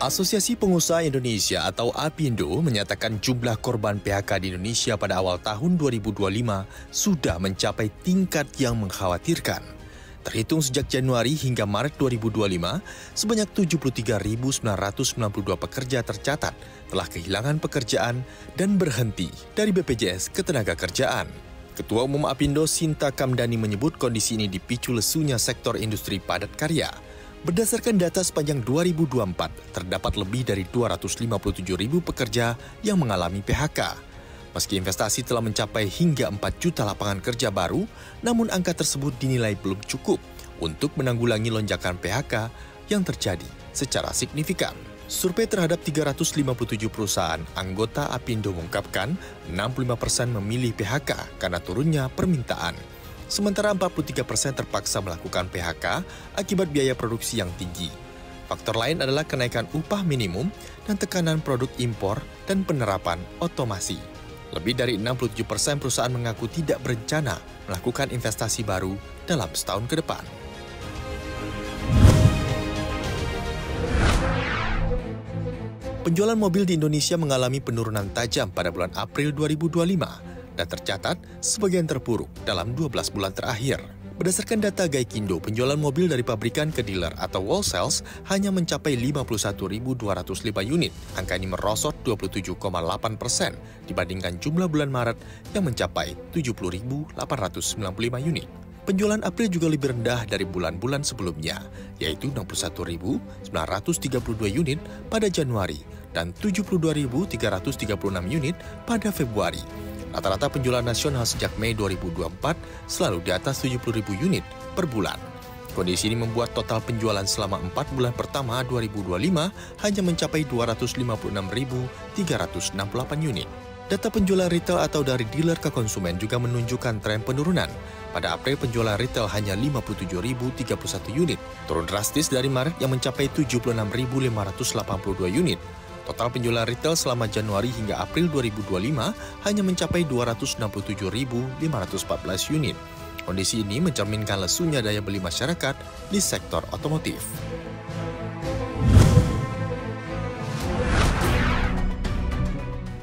Asosiasi Pengusaha Indonesia atau APindo menyatakan jumlah korban PHK di Indonesia pada awal tahun 2025 sudah mencapai tingkat yang mengkhawatirkan. Terhitung sejak Januari hingga Maret 2025, sebanyak 73.992 pekerja tercatat telah kehilangan pekerjaan dan berhenti dari BPJS Ketenagakerjaan. Ketua Umum APindo Sinta Kamdani menyebut kondisi ini dipicu lesunya sektor industri padat karya. Berdasarkan data sepanjang 2024, terdapat lebih dari 257.000 pekerja yang mengalami PHK. Meski investasi telah mencapai hingga 4 juta lapangan kerja baru, namun angka tersebut dinilai belum cukup untuk menanggulangi lonjakan PHK yang terjadi secara signifikan. Survei terhadap 357 perusahaan anggota APindo mengungkapkan 65% memilih PHK karena turunnya permintaan. Sementara 43% terpaksa melakukan PHK akibat biaya produksi yang tinggi. Faktor lain adalah kenaikan upah minimum dan tekanan produk impor dan penerapan otomasi. Lebih dari 67% perusahaan mengaku tidak berencana melakukan investasi baru dalam setahun ke depan. Penjualan mobil di Indonesia mengalami penurunan tajam pada bulan April 2025. Dan tercatat sebagian terpuruk dalam 12 bulan terakhir. Berdasarkan data Gaikindo, penjualan mobil dari pabrikan ke dealer atau wholesales hanya mencapai 51.205 unit. Angka ini merosot 27,8% dibandingkan jumlah bulan Maret yang mencapai 70.895 unit. Penjualan April juga lebih rendah dari bulan-bulan sebelumnya, yaitu 61.932 unit pada Januari dan 72.336 unit pada Februari. Rata-rata penjualan nasional sejak Mei 2024 selalu di atas 70.000 unit per bulan. Kondisi ini membuat total penjualan selama 4 bulan pertama 2025 hanya mencapai 256.368 unit. Data penjualan retail atau dari dealer ke konsumen juga menunjukkan tren penurunan. Pada April penjualan retail hanya 57.031 unit, turun drastis dari Maret yang mencapai 76.582 unit. Total penjualan retail selama Januari hingga April 2025 hanya mencapai 267.514 unit. Kondisi ini mencerminkan lesunya daya beli masyarakat di sektor otomotif.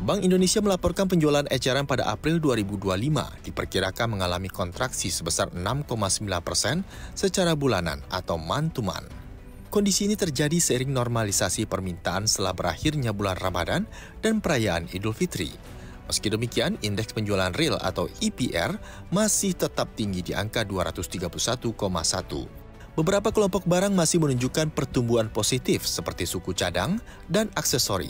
Bank Indonesia melaporkan penjualan eceran pada April 2025 diperkirakan mengalami kontraksi sebesar 6,9% secara bulanan atau month-to-month. Kondisi ini terjadi seiring normalisasi permintaan setelah berakhirnya bulan Ramadan dan perayaan Idul Fitri. Meski demikian, indeks penjualan real atau IPR masih tetap tinggi di angka 231,1. Beberapa kelompok barang masih menunjukkan pertumbuhan positif seperti suku cadang dan aksesori,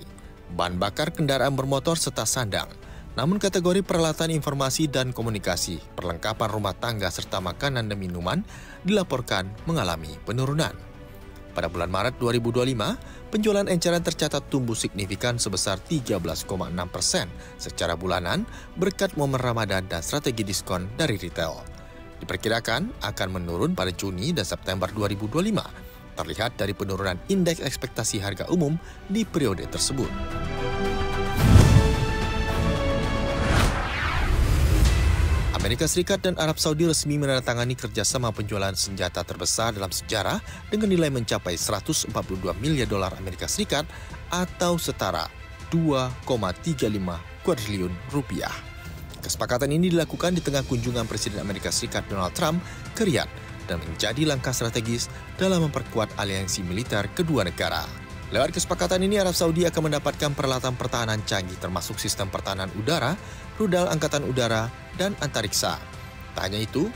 bahan bakar kendaraan bermotor serta sandang. Namun kategori peralatan informasi dan komunikasi, perlengkapan rumah tangga serta makanan dan minuman dilaporkan mengalami penurunan. Pada bulan Maret 2025, penjualan eceran tercatat tumbuh signifikan sebesar 13,6% secara bulanan berkat momen Ramadan dan strategi diskon dari retail. Diperkirakan akan menurun pada Juni dan September 2025, terlihat dari penurunan indeks ekspektasi harga umum di periode tersebut. Amerika Serikat dan Arab Saudi resmi menandatangani kerjasama penjualan senjata terbesar dalam sejarah dengan nilai mencapai 142 miliar dolar Amerika Serikat atau setara 2,35 kuadriliun rupiah. Kesepakatan ini dilakukan di tengah kunjungan Presiden Amerika Serikat Donald Trump ke Riyadh dan menjadi langkah strategis dalam memperkuat aliansi militer kedua negara. Lewat kesepakatan ini, Arab Saudi akan mendapatkan peralatan pertahanan canggih termasuk sistem pertahanan udara, rudal angkatan udara, dan antariksa. Tak hanya itu,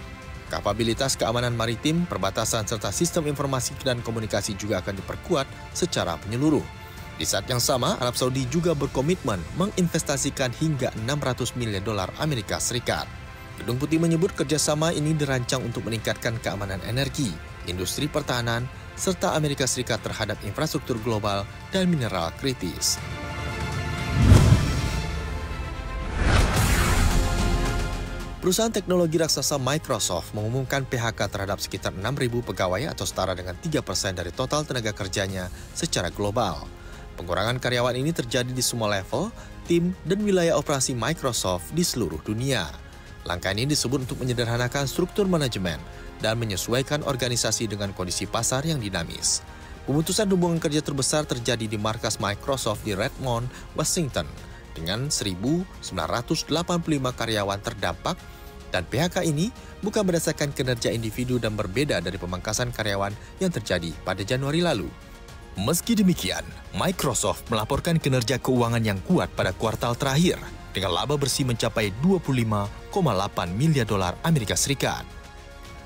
kapabilitas keamanan maritim, perbatasan, serta sistem informasi dan komunikasi juga akan diperkuat secara menyeluruh. Di saat yang sama, Arab Saudi juga berkomitmen menginvestasikan hingga 600 miliar dolar Amerika Serikat. Gedung Putih menyebut kerjasama ini dirancang untuk meningkatkan keamanan energi, industri pertahanan, serta Amerika Serikat terhadap infrastruktur global dan mineral kritis. Perusahaan teknologi raksasa Microsoft mengumumkan PHK terhadap sekitar 6.000 pegawai atau setara dengan 3% dari total tenaga kerjanya secara global. Pengurangan karyawan ini terjadi di semua level, tim, dan wilayah operasi Microsoft di seluruh dunia. Langkah ini disebut untuk menyederhanakan struktur manajemen dan menyesuaikan organisasi dengan kondisi pasar yang dinamis. Pemutusan hubungan kerja terbesar terjadi di markas Microsoft di Redmond, Washington, dengan 1.985 karyawan terdampak, dan PHK ini bukan berdasarkan kinerja individu dan berbeda dari pemangkasan karyawan yang terjadi pada Januari lalu. Meski demikian, Microsoft melaporkan kinerja keuangan yang kuat pada kuartal terakhir, dengan laba bersih mencapai 25,8 miliar dolar Amerika Serikat.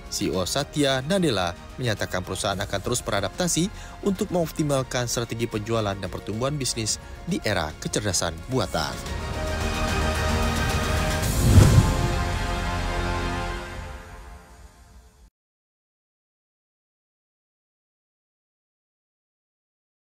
CEO Satya Nadella menyatakan perusahaan akan terus beradaptasi untuk mengoptimalkan strategi penjualan dan pertumbuhan bisnis di era kecerdasan buatan.